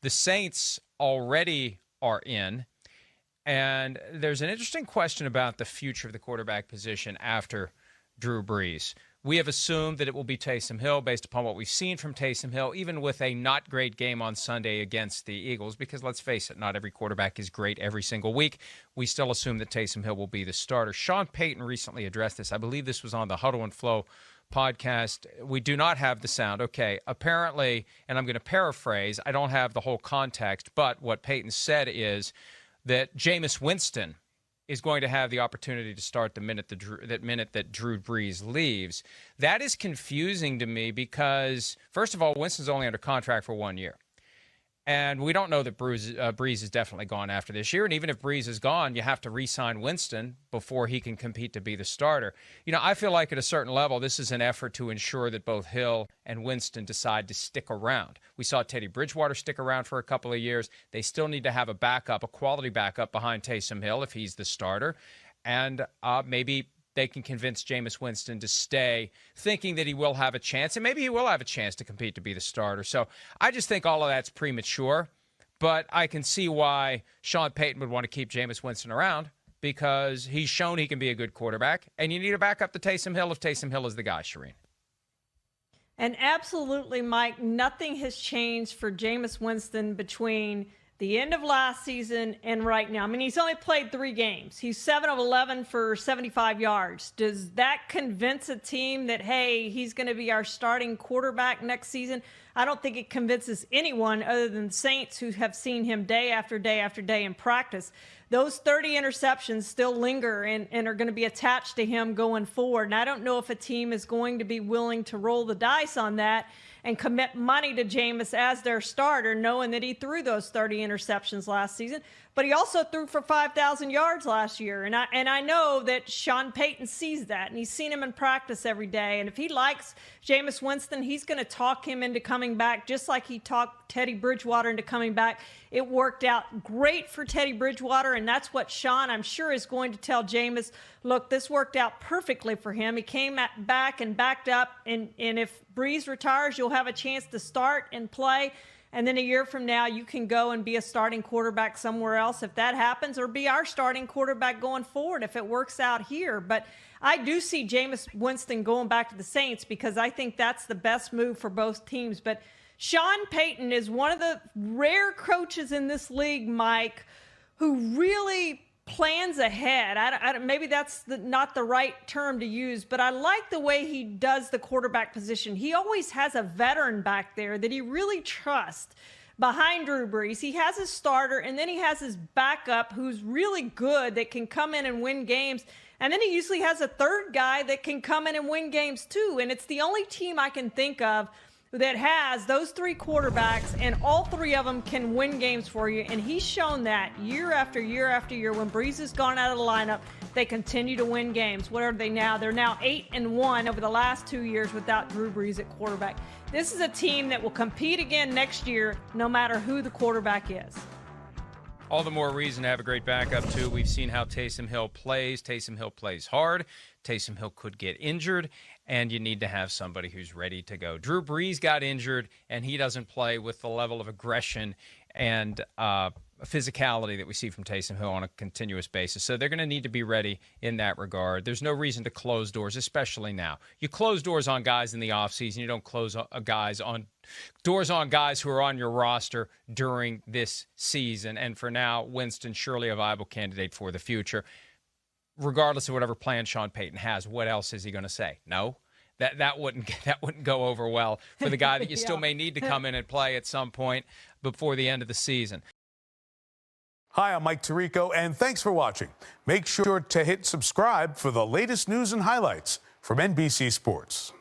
The Saints already are in. And there's an interesting question about the future of the quarterback position after Drew Brees. We have assumed that it will be Taysom Hill based upon what we've seen from Taysom Hill, even with a not great game on Sunday against the Eagles, because let's face it, not every quarterback is great every single week. We still assume that Taysom Hill will be the starter. Sean Payton recently addressed this. I believe this was on the Huddle and Flow podcast. We do not have the sound. Okay, apparently, and I'm going to paraphrase, I don't have the whole context, but what Payton said is that Jameis Winston is going to have the opportunity to start the minute that Drew Brees leaves. That is confusing to me because, first of all, Winston's only under contract for 1 year. And we don't know that Brees is definitely gone after this year. And even if Brees is gone, you have to re-sign Winston before he can compete to be the starter. You know, I feel like at a certain level, this is an effort to ensure that both Hill and Winston decide to stick around. We saw Teddy Bridgewater stick around for a couple of years. They still need to have a backup, a quality backup behind Taysom Hill if he's the starter. And maybe they can convince Jameis Winston to stay, thinking that he will have a chance, and maybe he will have a chance to compete to be the starter. So I just think all of that's premature, but I can see why Sean Payton would want to keep Jameis Winston around because he's shown he can be a good quarterback, and you need to back up to Taysom Hill if Taysom Hill is the guy, Charean. And absolutely, Mike, nothing has changed for Jameis Winston between the end of last season and right now. I mean, he's only played 3 games. He's 7 of 11 for 75 yards. Does that convince a team that, hey, he's going to be our starting quarterback next season? I don't think it convinces anyone other than the Saints, who have seen him day after day after day in practice. Those 30 interceptions still linger and are going to be attached to him going forward. And I don't know if a team is going to be willing to roll the dice on that and commit money to Jameis as their starter, knowing that he threw those 30 interceptions last season. But he also threw for 5,000 yards last year. And I know that Sean Payton sees that, and he's seen him in practice every day. And if he likes Jameis Winston, he's going to talk him into coming back, just like he talked Teddy Bridgewater into coming back. It worked out great for Teddy Bridgewater, and that's what Sean, I'm sure, is going to tell Jameis, look, this worked out perfectly for him. He came back and backed up, and if Brees retires, you'll have a chance to start and play. And then a year from now, you can go and be a starting quarterback somewhere else if that happens, or be our starting quarterback going forward if it works out here. But I do see Jameis Winston going back to the Saints because I think that's the best move for both teams. But Sean Payton is one of the rare coaches in this league, Mike, who really plans ahead. Maybe that's not the right term to use, but I like the way he does the quarterback position. He always has a veteran back there that he really trusts behind Drew Brees. He has his starter, and then he has his backup who's really good that can come in and win games. And then he usually has a third guy that can come in and win games too. And it's the only team I can think of that has those 3 quarterbacks, and all 3 of them can win games for you. And he's shown that year after year after year. When Brees has gone out of the lineup, they continue to win games. What are they now? They're now 8-1 over the last 2 years without Drew Brees at quarterback. This is a team that will compete again next year, no matter who the quarterback is. All the more reason to have a great backup, too. We've seen how Taysom Hill plays. Taysom Hill plays hard. Taysom Hill could get injured, and you need to have somebody who's ready to go. Drew Brees got injured, and he doesn't play with the level of aggression and physicality that we see from Taysom Hill on a continuous basis. So they're going to need to be ready in that regard. There's no reason to close doors, especially now. You close doors on guys in the offseason. You don't close doors on guys who are on your roster during this season. And for now, Winston surely a viable candidate for the future. Regardless of whatever plan Sean Payton has, what else is he going to say? No? That wouldn't go over well for the guy that you still may need to come in and play at some point before the end of the season. Hi, I'm Mike Tirico, and thanks for watching. Make sure to hit subscribe for the latest news and highlights from NBC Sports.